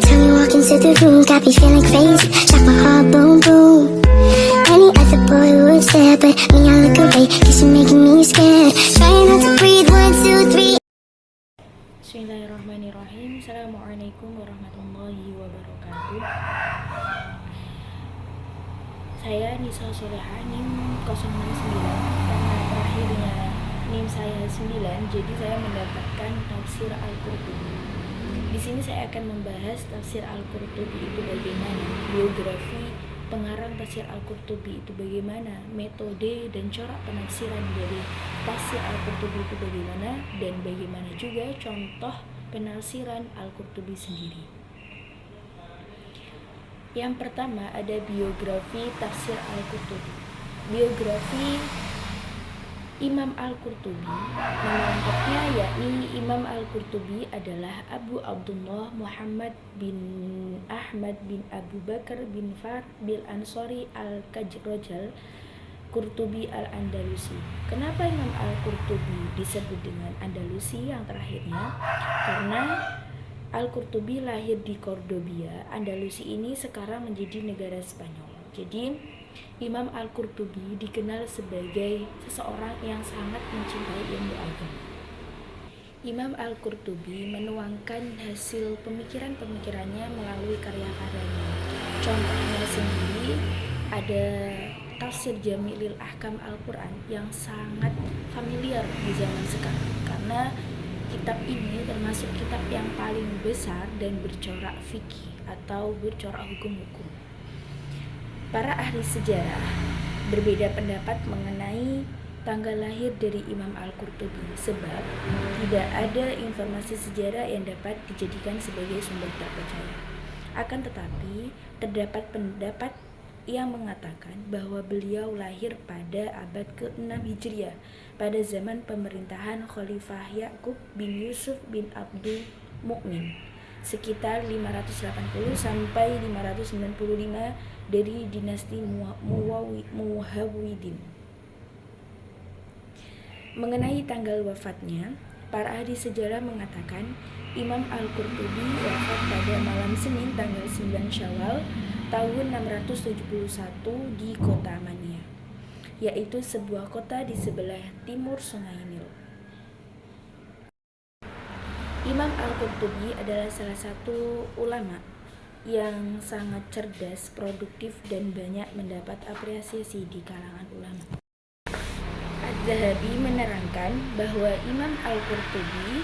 time you walk into the room, got me feeling crazy, shot my heart boom boom. Any other boy would stare, but me I look away, cause you're making me scared. Trying not to breathe, 1, 2, 3. Bismillahirrahmanirrahim. Assalamualaikum warahmatullahi wabarakatuh. Saya Nisa Soleha, NIM 069. Karena terakhirnya NIM saya 9, jadi saya mendapatkan tafsir Al-Qurtubi. Di sini saya akan membahas tafsir Al-Qurtubi itu bagaimana, biografi pengarang tafsir Al-Qurtubi itu bagaimana, metode dan corak penafsiran dari tafsir Al-Qurtubi itu bagaimana, dan bagaimana juga contoh penafsiran Al-Qurtubi sendiri. Yang pertama ada biografi tafsir Al-Qurtubi. Biografi Imam Al-Qurtubi, nama lengkapnya yakni Imam Al-Qurtubi adalah Abu Abdullah Muhammad bin Ahmad bin Abu Bakar bin Far bil Ansori Al-Kajrojal Qurtubi Al-Andalusi. Kenapa Imam Al-Qurtubi disebut dengan Andalusi yang terakhirnya? Karena Al-Qurtubi lahir di Cordobia. Andalusi ini sekarang menjadi negara Spanyol. Jadi Imam Al-Qurtubi dikenal sebagai seseorang yang sangat mencintai ilmu agama. Imam Al-Qurtubi menuangkan hasil pemikiran-pemikirannya melalui karya-karyanya. Contohnya sendiri ada tafsir Jami'il Ahkam Al-Quran yang sangat familiar di zaman sekarang, karena kitab ini termasuk kitab yang paling besar dan bercorak fikih atau bercorak hukum-hukum. Para ahli sejarah berbeda pendapat mengenai tanggal lahir dari Imam Al-Qurtubi, sebab tidak ada informasi sejarah yang dapat dijadikan sebagai sumber terpercaya. Akan tetapi, terdapat pendapat yang mengatakan bahwa beliau lahir pada abad ke-6 Hijriah pada zaman pemerintahan Khalifah Ya'qub bin Yusuf bin Abdul Mu'min, sekitar 580 sampai 595 dari dinasti Muwahhidin. Mengenai tanggal wafatnya, para ahli sejarah mengatakan Imam Al-Qurtubi wafat pada malam Senin tanggal 9 Syawal tahun 671 di kota Mania, yaitu sebuah kota di sebelah timur Sungai Nil. Imam Al-Qurtubi adalah salah satu ulama yang sangat cerdas, produktif, dan banyak mendapat apresiasi di kalangan ulama. Az-Zahabi menerangkan bahwa Imam Al-Qurtubi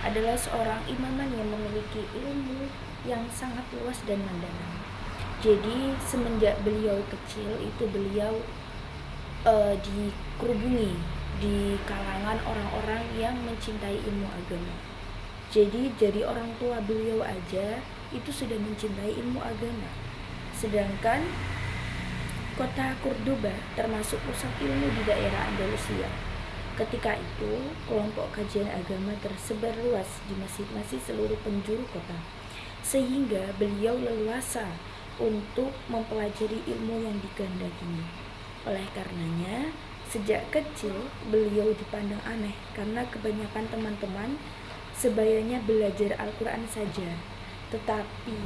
adalah seorang imaman yang memiliki ilmu yang sangat luas dan mendalam. Jadi semenjak beliau kecil itu beliau dikerubungi di kalangan orang-orang yang mencintai ilmu agama. Jadi dari orang tua beliau aja itu sudah mencintai ilmu agama. Sedangkan kota Cordoba termasuk pusat ilmu di daerah Andalusia. Ketika itu, kelompok kajian agama tersebar luas di masjid-masjid seluruh penjuru kota, sehingga beliau leluasa untuk mempelajari ilmu yang dikehendakinya. Oleh karenanya, sejak kecil beliau dipandang aneh karena kebanyakan teman-teman sebayanya belajar Al-Quran saja. Tetapi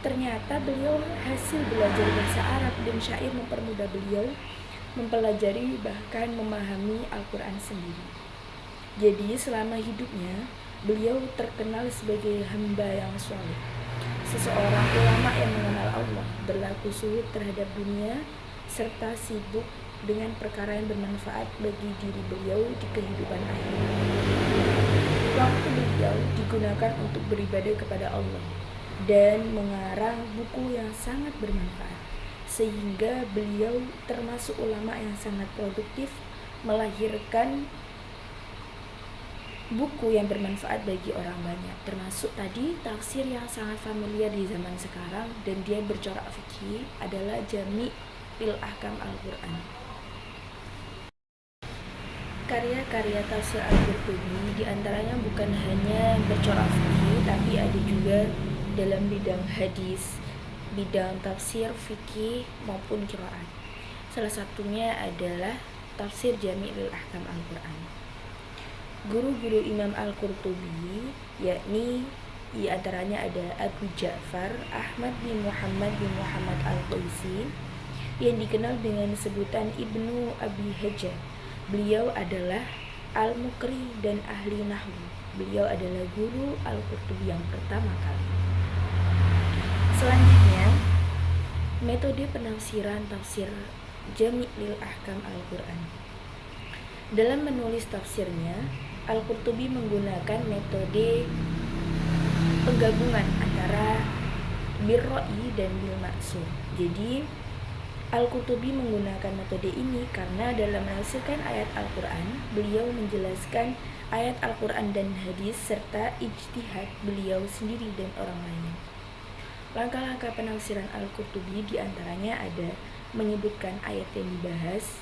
ternyata beliau hasil belajar bahasa Arab dan syair mempermudah beliau mempelajari bahkan memahami Al-Quran sendiri. Jadi selama hidupnya beliau terkenal sebagai hamba yang saleh, seseorang ulama yang mengenal Allah, berlaku zuhud terhadap dunia, serta sibuk dengan perkara yang bermanfaat bagi diri beliau di kehidupan akhirat. Waktu beliau digunakan untuk beribadah kepada Allah dan mengarang buku yang sangat bermanfaat, sehingga beliau termasuk ulama yang sangat produktif, melahirkan buku yang bermanfaat bagi orang banyak, termasuk tadi tafsir yang sangat familiar di zaman sekarang dan dia bercorak fikih adalah Jami'il Ahkam Al-Quran. Karya-karya tafsir Al-Qurtubi diantaranya bukan hanya bercorak fikih, tapi ada juga dalam bidang hadis, bidang tafsir, fikih, maupun qiraat. Salah satunya adalah tafsir Jami'il Ahkam Al-Quran. Guru-guru Imam Al-Qurtubi yakni Di antaranya ada Abu Ja'far Ahmad bin Muhammad Al-Qaisi yang dikenal dengan sebutan Ibnu Abi Hajar. Beliau adalah Al-Mukri dan ahli nahwu. Beliau adalah guru Al-Qurtubi yang pertama kali. Selanjutnya, metode penafsiran tafsir Jami' lil Ahkam Al-Quran. Dalam menulis tafsirnya, Al-Qurtubi menggunakan metode penggabungan antara birro'i dan bil maksud. Jadi, Al-Qurtubi menggunakan metode ini karena dalam menafsirkan ayat Al-Quran, beliau menjelaskan ayat Al-Quran dan hadis serta ijtihad beliau sendiri dan orang lain. Langkah-langkah penafsiran Al-Qurtubi diantaranya ada menyebutkan ayat yang dibahas,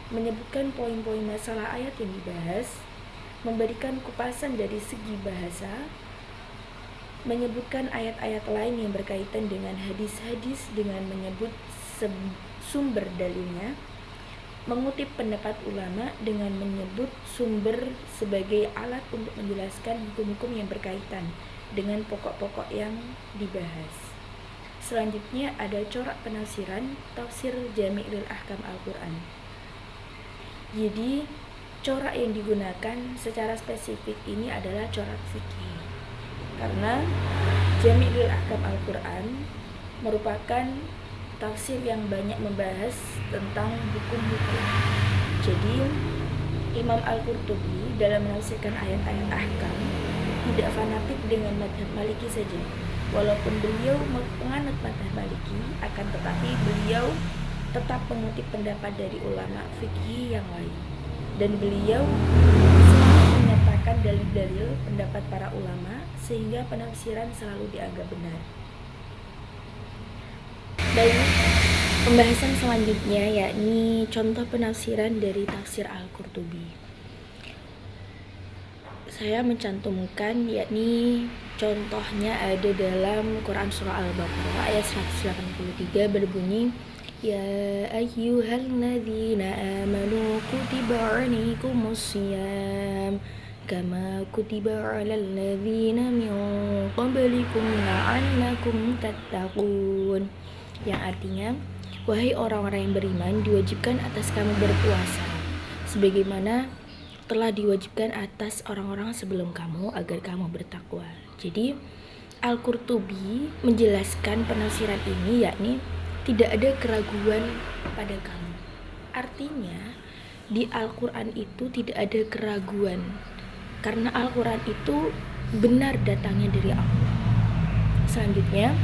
menyebutkan poin-poin masalah ayat yang dibahas, memberikan kupasan dari segi bahasa, menyebutkan ayat-ayat lain yang berkaitan dengan hadis-hadis dengan menyebut sumber dalilnya, mengutip pendapat ulama dengan menyebut sumber sebagai alat untuk menjelaskan hukum-hukum yang berkaitan dengan pokok-pokok yang dibahas. Selanjutnya ada corak penafsiran tafsir Jami' lil Ahkam Al-Quran. Jadi corak yang digunakan secara spesifik ini adalah corak fikih, karena Jami' lil Ahkam Al-Quran merupakan tafsir yang banyak membahas tentang hukum-hukum. Jadi Imam Al-Qurtubi dalam menafsirkan ayat-ayat ahkam tidak fanatik dengan mazhab Maliki saja. Walaupun beliau menganut mazhab Maliki, akan tetapi beliau tetap mengutip pendapat dari ulama fikih yang lain. Dan beliau selalu menyatakan dalil-dalil pendapat para ulama sehingga penafsiran selalu dianggap benar. Baik, pembahasan selanjutnya yakni contoh penafsiran dari tafsir Al-Qurtubi. Saya mencantumkan yakni contohnya ada dalam Quran surah Al-Baqarah ayat 183 berbunyi, Ya ayyuhalladzina amanu kutiba alaikumus siyam kama kutiba alal ladzina min qablikum la'allakum tattaqun. Yang artinya, wahai orang-orang yang beriman, diwajibkan atas kamu berpuasa sebagaimana telah diwajibkan atas orang-orang sebelum kamu agar kamu bertakwa. Jadi Al-Qurtubi menjelaskan penafsiran ini yakni tidak ada keraguan pada kamu. Artinya di Al-Quran itu tidak ada keraguan, karena Al-Quran itu benar datangnya dari Allah. Selanjutnya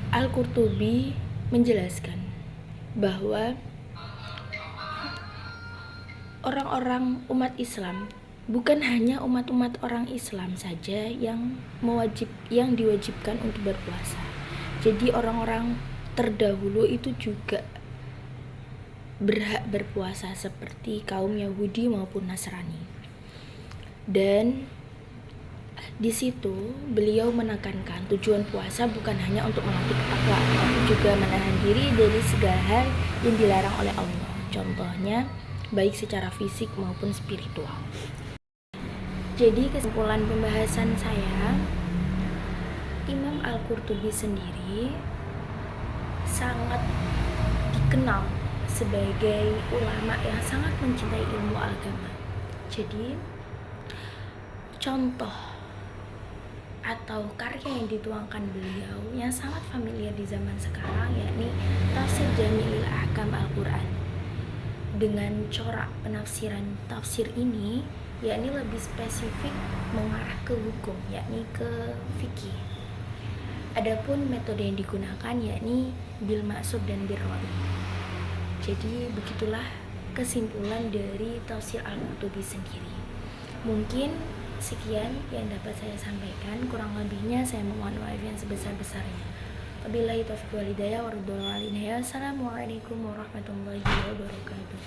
Al-Qurtubi menjelaskan bahwa orang-orang umat Islam, bukan hanya umat-umat orang Islam saja yang diwajibkan untuk berpuasa. Jadi orang-orang terdahulu itu juga berhak berpuasa seperti kaum Yahudi maupun Nasrani. Dan di situ beliau menekankan tujuan puasa bukan hanya untuk melatih takwa, tapi juga menahan diri dari segala hal yang dilarang oleh Allah. Contohnya baik secara fisik maupun spiritual. Jadi kesimpulan pembahasan saya, Imam Al-Qurtubi sendiri sangat dikenal sebagai ulama yang sangat mencintai ilmu agama. Jadi contoh atau karya yang dituangkan beliau yang sangat familiar di zaman sekarang yakni tafsir Jami' lil Ahkam Al-Quran. Dengan corak penafsiran tafsir ini yakni lebih spesifik mengarah ke hukum, yakni ke fikih. Adapun metode yang digunakan yakni bil maksud dan birro'i. Jadi begitulah kesimpulan dari tafsir Al-Qurtubi sendiri. Mungkin sekian yang dapat saya sampaikan, kurang lebihnya saya mohon maaf yang sebesar-besarnya. Wabillahi taufiq wal hidayah. Assalamualaikum warahmatullahi wabarakatuh.